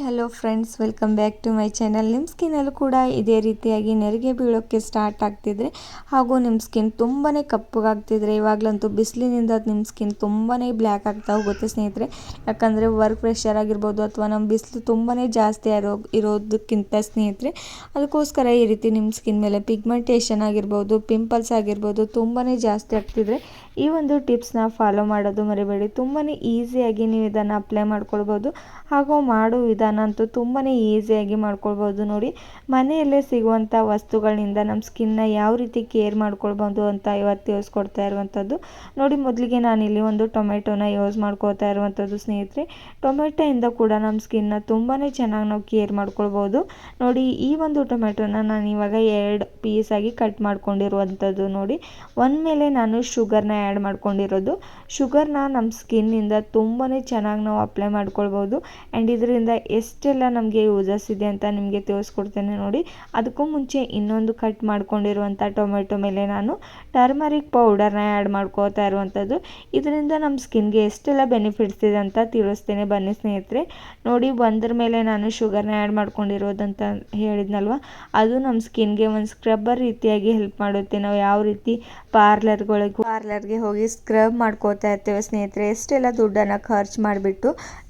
Hello friends, welcome back to my channel. ನಿಮ್ಮ ಸ್ಕಿನ್ನಲ್ಲೂ ಕೂಡ ಇದೇ ರೀತಿಯಾಗಿ ನೆರಿಗೆ ಬೀಳೋಕ್ಕೆ ಸ್ಟಾರ್ಟ್ ಆಗ್ತಿದ್ರೆ ಹಾಗೂ ನಿಮ್ಮ ಸ್ಕಿನ್ ತುಂಬಾ ಕಪ್ಪಗಾಗ್ತಿದ್ರೆ, ಇವಾಗಲಂತೂ ಬಿಸಿಲಿನಿಂದ ನಿಮ್ಮ ಸ್ಕಿನ್ ತುಂಬಾ ಬ್ಲ್ಯಾಕ್ ಆಗ್ತಾ ಹೋಗುತ್ತೆ ಸ್ನೇಹಿತರೆ. ಯಾಕಂದರೆ ವರ್ಕ್ ಪ್ರೆಷರ್ ಆಗಿರ್ಬೋದು ಅಥವಾ ನಮ್ಮ ಬಿಸಿಲು ತುಂಬಾ ಜಾಸ್ತಿ ಇರೋದಕ್ಕಿಂತ ಸ್ನೇಹಿತರೆ, ಅದಕ್ಕೋಸ್ಕರ ಈ ರೀತಿ ನಿಮ್ಮ ಸ್ಕಿನ್ ಮೇಲೆ ಪಿಗ್ಮೆಂಟೇಷನ್ ಆಗಿರ್ಬೋದು, ಪಿಂಪಲ್ಸ್ ಆಗಿರ್ಬೋದು ತುಂಬಾ ಜಾಸ್ತಿ ಆಗ್ತಿದ್ರೆ ಈ ಒಂದು ಟಿಪ್ಸ್ನ ಫಾಲೋ ಮಾಡೋದು ಮರಿಬೇಡಿ. ತುಂಬಾ ಈಸಿಯಾಗಿ ನೀವು ಇದನ್ನು ಅಪ್ಲೈ ಮಾಡ್ಕೊಳ್ಬೋದು ಹಾಗೂ ಮಾಡೋ ವಿಧಾನ ಅಂತೂ ತುಂಬಾ ಈಸಿಯಾಗಿ ಮಾಡ್ಕೊಳ್ಬೋದು. ನೋಡಿ, ಮನೆಯಲ್ಲೇ ಸಿಗುವಂಥ ವಸ್ತುಗಳಿಂದ ನಮ್ಮ ಸ್ಕಿನ್ನ ಯಾವ ರೀತಿ ಕೇರ್ ಮಾಡ್ಕೊಳ್ಬೋದು ಅಂತ ಇವತ್ತು ತಿಳಿಸ್ಕೊಡ್ತಾ ಇರುವಂಥದ್ದು. ನೋಡಿ, ಮೊದಲಿಗೆ ನಾನಿಲ್ಲಿ ಒಂದು ಟೊಮೆಟೊನ ಯೂಸ್ ಮಾಡ್ಕೊಳ್ತಾ ಇರುವಂಥದ್ದು ಸ್ನೇಹಿತರೆ. ಟೊಮೆಟೊಯಿಂದ ಕೂಡ ನಮ್ಮ ಸ್ಕಿನ್ನ ತುಂಬಾ ಚೆನ್ನಾಗಿ ನಾವು ಕೇರ್ ಮಾಡ್ಕೊಳ್ಬೋದು. ನೋಡಿ, ಈ ಒಂದು ಟೊಮೆಟೊನ ನಾನು ಇವಾಗ 2 ಪೀಸಾಗಿ ಕಟ್ ಮಾಡ್ಕೊಂಡಿರುವಂಥದ್ದು. ನೋಡಿ, ಒಂದು ಮೇಲೆ ನಾನು ಶುಗರ್ನ ಆ್ಯಡ್ ಮಾಡ್ಕೊಂಡಿರೋದು. ಶುಗರ್ನ ನಮ್ಮ ಸ್ಕಿನ್ನಿಂದ ತುಂಬಾ ಚೆನ್ನಾಗಿ ನಾವು ಅಪ್ಲೈ ಮಾಡ್ಕೊಳ್ಬೋದು. ಆ್ಯಂಡ್ ಇದರಿಂದ ಎಷ್ಟೆಲ್ಲ ನಮಗೆ ಯೂಸಸ್ ಇದೆ ಅಂತ ನಿಮಗೆ ತಿಳಿಸ್ಕೊಡ್ತೇನೆ. ನೋಡಿ, ಅದಕ್ಕೂ ಮುಂಚೆ ಇನ್ನೊಂದು ಕಟ್ ಮಾಡ್ಕೊಂಡಿರುವಂಥ ಟೊಮೆಟೊ ಮೇಲೆ ನಾನು ಟರ್ಮರಿಕ್ ಪೌಡರ್ನ ಆ್ಯಡ್ ಮಾಡ್ಕೋತಾ ಇರುವಂಥದ್ದು. ಇದರಿಂದ ನಮ್ಮ ಸ್ಕಿನ್ಗೆ ಎಷ್ಟೆಲ್ಲ ಬೆನಿಫಿಟ್ಸ್ ಇದೆ ಅಂತ ತಿಳಿಸ್ತೇನೆ, ಬನ್ನಿ ಸ್ನೇಹಿತರೆ. ನೋಡಿ, ಒಂದರ ಮೇಲೆ ನಾನು ಶುಗರ್ನ ಆ್ಯಡ್ ಮಾಡ್ಕೊಂಡಿರೋದಂತ ಹೇಳಿದ್ನಲ್ವ, ಅದು ನಮ್ಮ ಸ್ಕಿನ್ಗೆ ಒಂದು ಸ್ಕ್ರಬ್ಬರ್ ರೀತಿಯಾಗಿ ಹೆಲ್ಪ್ ಮಾಡುತ್ತೆ. ನಾವು ಯಾವ ರೀತಿ ಪಾರ್ಲರ್ಗೆ ಹೋಗಿ ಸ್ಕ್ರಬ್ ಮಾಡ್ಕೋತಾ ಇರ್ತೇವೆ ಸ್ನೇಹಿತರೆ, ಎಷ್ಟೆಲ್ಲ ದುಡ್ಡನ್ನು ಖರ್ಚು ಮಾಡಿಬಿಟ್ಟು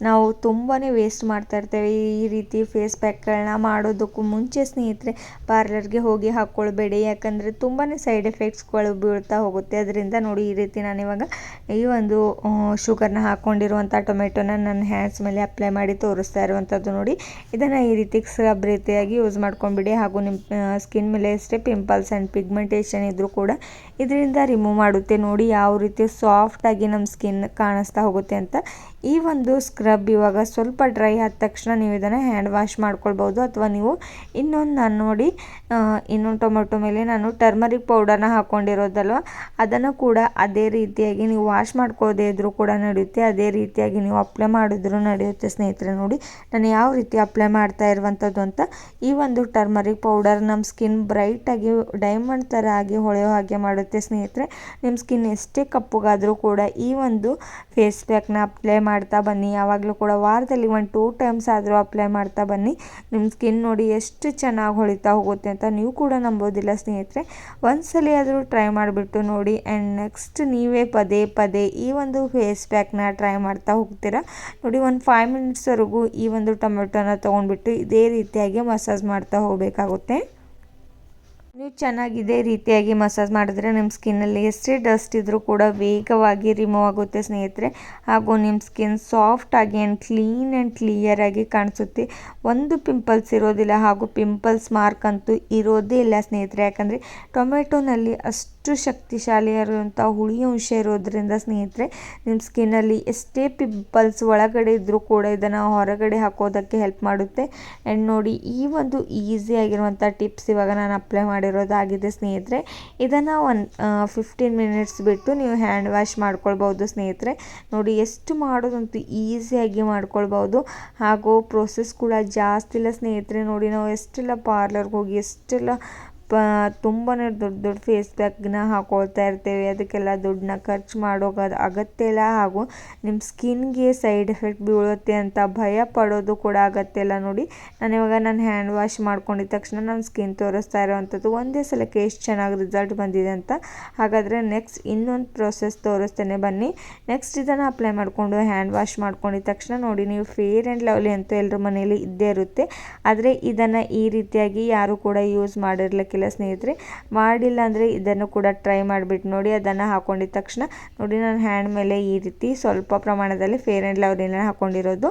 ನಾವು ತುಂಬಾ ವೇಸ್ಟ್ ಮಾಡ್ತಾ ಇರ್ತೇವೆ. ಈ ರೀತಿ ಫೇಸ್ ಪ್ಯಾಕ್ಗಳನ್ನ ಮಾಡೋದಕ್ಕೂ ಮುಂಚೆ ಸ್ನೇಹಿತರೆ ಪಾರ್ಲರ್ಗೆ ಹೋಗಿ ಹಾಕ್ಕೊಳ್ಬೇಡಿ, ಯಾಕಂದರೆ ತುಂಬಾ ಸೈಡ್ ಎಫೆಕ್ಟ್ಸ್ಗಳು ಬೀಳ್ತಾ ಹೋಗುತ್ತೆ. ಅದರಿಂದ ನೋಡಿ, ಈ ರೀತಿ ನಾನಿವಾಗ ಈ ಒಂದು ಶುಗರ್ನ ಹಾಕ್ಕೊಂಡಿರುವಂಥ ಟೊಮೆಟೊನ ನನ್ನ ಹ್ಯಾಂಡ್ಸ್ ಮೇಲೆ ಅಪ್ಲೈ ಮಾಡಿ ತೋರಿಸ್ತಾ ಇರುವಂಥದ್ದು. ನೋಡಿ, ಇದನ್ನು ಈ ರೀತಿ ಸ್ಕ್ರಬ್ ರೀತಿಯಾಗಿ ಯೂಸ್ ಮಾಡ್ಕೊಂಡ್ಬಿಡಿ. ಹಾಗೂ ನಿಮ್ಮ ಸ್ಕಿನ್ ಮೇಲೆ ಎಷ್ಟೇ ಪಿಂಪಲ್ಸ್ ಆ್ಯಂಡ್ ಪಿಗ್ಮೆಂಟೇಷನ್ ಇದ್ದರೂ ಕೂಡ ಇದರಿಂದ ರಿಮೂವ್ ಮಾಡುತ್ತೆ. ನೋಡಿ, ಯಾವ ರೀತಿ ಸಾಫ್ಟಾಗಿ ನಮ್ಮ ಸ್ಕಿನ್ ಕಾಣಿಸ್ತಾ ಹೋಗುತ್ತೆ ಅಂತ. ಈ ಒಂದು ಸ್ಕ್ರಬ್ ಇವಾಗ ಸ್ವಲ್ಪ ಡ್ರೈ ಆದ ತಕ್ಷಣ ನೀವು ಇದನ್ನು ಹ್ಯಾಂಡ್ ವಾಶ್ ಮಾಡ್ಕೊಳ್ಬೋದು. ಅಥವಾ ನೀವು ನಾನು ನೋಡಿ, ಇನ್ನೊಂದು ಟೊಮೆಟೊ ಮೇಲೆ ನಾನು ಟರ್ಮರಿಕ್ ಪೌಡರ್ನ ಹಾಕ್ಕೊಂಡಿರೋದಲ್ವ, ಅದನ್ನು ಕೂಡ ಅದೇ ರೀತಿಯಾಗಿ ನೀವು ವಾಶ್ ಮಾಡ್ಕೊಳ್ಳೋದೇ ಇದ್ರೂ ಕೂಡ ನಡೆಯುತ್ತೆ. ಅದೇ ರೀತಿಯಾಗಿ ನೀವು ಅಪ್ಲೈ ಮಾಡಿದ್ರೂ ನಡೆಯುತ್ತೆ ಸ್ನೇಹಿತರೆ. ನೋಡಿ, ನಾನು ಯಾವ ರೀತಿ ಅಪ್ಲೈ ಮಾಡ್ತಾ ಇರುವಂಥದ್ದು ಅಂತ. ಈ ಒಂದು ಟರ್ಮರಿಕ್ ಪೌಡರ್ ನಮ್ಮ ಸ್ಕಿನ್ ಬ್ರೈಟಾಗಿ ಡೈಮಂಡ್ ಥರ ಆಗಿ ಹೊಳೆಯೋ ಹಾಗೆ ಮಾಡುತ್ತೆ ಸ್ನೇಹಿತರೆ. ನಿಮ್ಮ ಸ್ಕಿನ್ ಎಷ್ಟೇ ಕಪ್ಪಗಾದರೂ ಕೂಡ ಈ ಒಂದು ಫೇಸ್ ಪ್ಯಾಕ್ನ ಅಪ್ಲೈ ಮಾಡ್ತಾ ಬನ್ನಿ. ಯಾವಾಗಲೂ ಕೂಡ ವಾರದಲ್ಲಿ 1-2 ಟೈಮ್ಸ್ ಆದರೂ ಅಪ್ಲೈ ಮಾಡ್ತಾ ಬನ್ನಿ. ನಿಮ್ಮ ಸ್ಕಿನ್ ನೋಡಿ ಎಷ್ಟು ಚೆನ್ನಾಗಿ ಹೊಳಿತಾ ಹೋಗುತ್ತೆ ಅಂತ ನೀವು ಕೂಡ ನಂಬೋದಿಲ್ಲ ಸ್ನೇಹಿತರೆ. ಒಂದ್ಸಲಿ ಆದರೂ ಟ್ರೈ ಮಾಡಿಬಿಟ್ಟು ನೋಡಿ. ಆ್ಯಂಡ್ ನೆಕ್ಸ್ಟ್ ನೀವೇ ಪದೇ ಪದೇ ಈ ಒಂದು ಫೇಸ್ ಪ್ಯಾಕ್ನ ಟ್ರೈ ಮಾಡ್ತಾ ಹೋಗ್ತೀರಾ. ನೋಡಿ, ಒಂದು 5 ಮಿನಿಟ್ಸ್ವರೆಗೂ ಈ ಒಂದು ಟೊಮೆಟೊನ ತೊಗೊಂಡ್ಬಿಟ್ಟು ಇದೇ ರೀತಿಯಾಗಿ ಮಸಾಜ್ ಮಾಡ್ತಾ ಹೋಗಬೇಕಾಗುತ್ತೆ. ನೀವು ಚೆನ್ನಾಗಿ ಇದೇ ರೀತಿಯಾಗಿ ಮಸಾಜ್ ಮಾಡಿದ್ರೆ ನಿಮ್ಮ ಸ್ಕಿನ್ನಲ್ಲಿ ಎಷ್ಟೇ ಡಸ್ಟ್ ಇದ್ದರೂ ಕೂಡ ವೇಗವಾಗಿ ರಿಮೂವ್ ಆಗುತ್ತೆ ಸ್ನೇಹಿತರೆ. ಹಾಗೂ ನಿಮ್ಮ ಸ್ಕಿನ್ ಸಾಫ್ಟಾಗಿ ಆ್ಯಂಡ್ ಕ್ಲೀನ್ ಆ್ಯಂಡ್ ಕ್ಲಿಯರ್ ಆಗಿ ಕಾಣಿಸುತ್ತೆ. ಒಂದು ಪಿಂಪಲ್ಸ್ ಇರೋದಿಲ್ಲ, ಹಾಗೂ ಪಿಂಪಲ್ಸ್ ಮಾರ್ಕ್ ಅಂತೂ ಇರೋದೇ ಇಲ್ಲ ಸ್ನೇಹಿತರೆ. ಯಾಕಂದರೆ ಟೊಮೆಟೊನಲ್ಲಿ ಅಷ್ಟು ಶಕ್ತಿಶಾಲಿಯಾಗಿರುವಂಥ ಹುಳಿ ಅಂಶ ಇರೋದ್ರಿಂದ ಸ್ನೇಹಿತರೆ, ನಿಮ್ಮ ಸ್ಕಿನ್ನಲ್ಲಿ ಎಷ್ಟೇ ಪಿಂಪಲ್ಸ್ ಒಳಗಡೆ ಇದ್ದರೂ ಕೂಡ ಇದನ್ನು ಹೊರಗಡೆ ಹಾಕೋದಕ್ಕೆ ಹೆಲ್ಪ್ ಮಾಡುತ್ತೆ. ಆ್ಯಂಡ್ ನೋಡಿ, ಈ ಒಂದು ಈಸಿಯಾಗಿರುವಂಥ ಟಿಪ್ಸ್ ಇವಾಗ ನಾನು ಅಪ್ಲೈ ಮಾಡಿರೋದಾಗಿದೆ ಸ್ನೇಹಿತರೆ. ಇದನ್ನು 15 ಮಿನಿಟ್ಸ್ ಬಿಟ್ಟು ನೀವು ಹ್ಯಾಂಡ್ ವಾಶ್ ಮಾಡ್ಕೊಳ್ಬೋದು ಸ್ನೇಹಿತರೆ. ನೋಡಿ, ಎಷ್ಟು ಮಾಡೋದಂತೂ ಈಸಿಯಾಗಿ ಮಾಡ್ಕೊಳ್ಬೋದು. ಹಾಗೂ ಪ್ರೋಸೆಸ್ ಕೂಡ ಜಾಸ್ತಿ ಇಲ್ಲ ಸ್ನೇಹಿತರೆ. ನೋಡಿ, ನಾವು ಎಷ್ಟೆಲ್ಲ ಪಾರ್ಲರ್ಗೆ ಹೋಗಿ ಎಷ್ಟೆಲ್ಲ ತುಂಬಾ ದೊಡ್ಡ ಫೇಸ್ ಪ್ಯಾಕ್ನ ಹಾಕೊಳ್ತಾ ಇರ್ತೇವೆ. ಅದಕ್ಕೆಲ್ಲ ದುಡ್ಡನ್ನ ಖರ್ಚು ಮಾಡೋದು ಅಗತ್ಯ ಇಲ್ಲ. ಹಾಗೂ ನಿಮ್ಮ ಸ್ಕಿನ್ಗೆ ಸೈಡ್ ಎಫೆಕ್ಟ್ ಬೀಳುತ್ತೆ ಅಂತ ಭಯ ಪಡೋದು ಕೂಡ ಅಗತ್ಯ ಇಲ್ಲ. ನೋಡಿ, ನಾನಿವಾಗ ನಾನು ಹ್ಯಾಂಡ್ ವಾಶ್ ಮಾಡ್ಕೊಂಡಿದ್ದ ತಕ್ಷಣ ನನ್ನ ಸ್ಕಿನ್ ತೋರಿಸ್ತಾ ಇರೋವಂಥದ್ದು ಒಂದೇ ಸಲಕ್ಕೆ ಎಷ್ಟು ಚೆನ್ನಾಗಿ ರಿಸಲ್ಟ್ ಬಂದಿದೆ ಅಂತ. ಹಾಗಾದರೆ ನೆಕ್ಸ್ಟ್ ಇನ್ನೊಂದು ಪ್ರೋಸೆಸ್ ತೋರಿಸ್ತೇನೆ, ಬನ್ನಿ. ನೆಕ್ಸ್ಟ್ ಇದನ್ನು ಅಪ್ಲೈ ಮಾಡಿಕೊಂಡು ಹ್ಯಾಂಡ್ ವಾಶ್ ಮಾಡ್ಕೊಂಡಿದ್ದ ತಕ್ಷಣ ನೋಡಿ, ನೀವು ಫೇರ್ ಆ್ಯಂಡ್ ಲವ್ಲಿ ಅಂತೂ ಎಲ್ಲರ ಮನೆಯಲ್ಲಿ ಇದ್ದೇ ಇರುತ್ತೆ. ಆದರೆ ಇದನ್ನು ಈ ರೀತಿಯಾಗಿ ಯಾರೂ ಕೂಡ ಯೂಸ್ ಮಾಡಿರ್ಲಿಕ್ಕೆ ಸ್ನೇಹಿತರೆ. ಮಾಡಿಲ್ಲ ಅಂದರೆ ಇದನ್ನು ಕೂಡ ಟ್ರೈ ಮಾಡಿಬಿಟ್ಟು ನೋಡಿ. ಅದನ್ನು ಹಾಕೊಂಡಿದ ತಕ್ಷಣ ನೋಡಿ, ನಾನು ಹ್ಯಾಂಡ್ ಮೇಲೆ ಈ ರೀತಿ ಸ್ವಲ್ಪ ಪ್ರಮಾಣದಲ್ಲಿ ಫೇರ್ ಆ್ಯಂಡ್ ಲವ್ಲಿನ ಹಾಕೊಂಡಿರೋದು.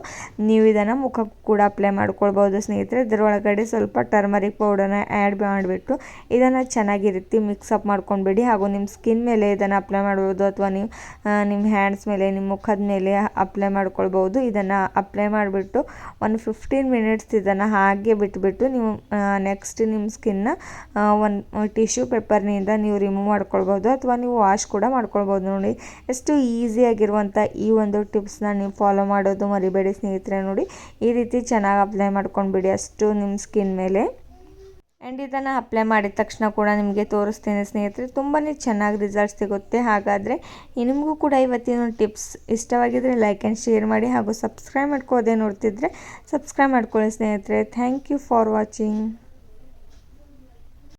ನೀವು ಇದನ್ನು ಮುಖಕ್ಕೂ ಕೂಡ ಅಪ್ಲೈ ಮಾಡ್ಕೊಳ್ಬೋದು ಸ್ನೇಹಿತರೆ. ಇದರೊಳಗಡೆ ಸ್ವಲ್ಪ ಟರ್ಮರಿಕ್ ಪೌಡರ್ನ ಆ್ಯಡ್ ಮಾಡಿಬಿಟ್ಟು ಇದನ್ನು ಚೆನ್ನಾಗಿ ರೀತಿ ಮಿಕ್ಸಪ್ ಮಾಡ್ಕೊಂಡ್ಬಿಡಿ. ಹಾಗೂ ನಿಮ್ಮ ಸ್ಕಿನ್ ಮೇಲೆ ಇದನ್ನು ಅಪ್ಲೈ ಮಾಡ್ಬೋದು, ಅಥವಾ ನೀವು ನಿಮ್ಮ ಹ್ಯಾಂಡ್ಸ್ ಮೇಲೆ, ನಿಮ್ಮ ಮುಖದ ಮೇಲೆ ಅಪ್ಲೈ ಮಾಡ್ಕೊಳ್ಬೋದು. ಇದನ್ನು ಅಪ್ಲೈ ಮಾಡಿಬಿಟ್ಟು ಒಂದು 15 ಮಿನಿಟ್ಸ್ ಇದನ್ನು ಹಾಗೆ ಬಿಟ್ಬಿಟ್ಟು ನೀವು ನೆಕ್ಸ್ಟ್ ನಿಮ್ಮ ಸ್ಕಿನ್ನ ಒಂದು ಟಿಶ್ಯೂ ಪೇಪರ್ನಿಂದ ನೀವು ರಿಮೂವ್ ಮಾಡ್ಕೊಳ್ಬೋದು, ಅಥವಾ ನೀವು ವಾಶ್ ಕೂಡ ಮಾಡ್ಕೊಳ್ಬೋದು. ನೋಡಿ, ಎಷ್ಟು ಈಸಿಯಾಗಿರುವಂಥ ಈ ಒಂದು ಟಿಪ್ಸ್ನ ನೀವು ಫಾಲೋ ಮಾಡೋದು ಮರಿಬೇಡಿ ಸ್ನೇಹಿತರೆ. ನೋಡಿ, ಈ ರೀತಿ ಚೆನ್ನಾಗಿ ಅಪ್ಲೈ ಮಾಡ್ಕೊಂಡ್ಬಿಡಿ ಅಷ್ಟು ನಿಮ್ಮ ಸ್ಕಿನ್ ಮೇಲೆ. ಆ್ಯಂಡ್ ಇದನ್ನು ಅಪ್ಲೈ ಮಾಡಿದ ತಕ್ಷಣ ಕೂಡ ನಿಮಗೆ ತೋರಿಸ್ತೀನಿ ಸ್ನೇಹಿತರೆ, ತುಂಬಾ ಚೆನ್ನಾಗಿ ರಿಸಲ್ಟ್ ಸಿಗುತ್ತೆ. ಹಾಗಾದರೆ ನಿಮಗೂ ಕೂಡ ಇವತ್ತಿನ ಟಿಪ್ಸ್ ಇಷ್ಟವಾಗಿದ್ದರೆ ಲೈಕ್ ಆ್ಯಂಡ್ ಶೇರ್ ಮಾಡಿ, ಹಾಗೂ ಸಬ್ಸ್ಕ್ರೈಬ್ ಮಾಡ್ಕೋದೇ ನೋಡ್ತಿದ್ರೆ ಸಬ್ಸ್ಕ್ರೈಬ್ ಮಾಡ್ಕೊಳ್ಳಿ ಸ್ನೇಹಿತರೆ. Thank you for watching.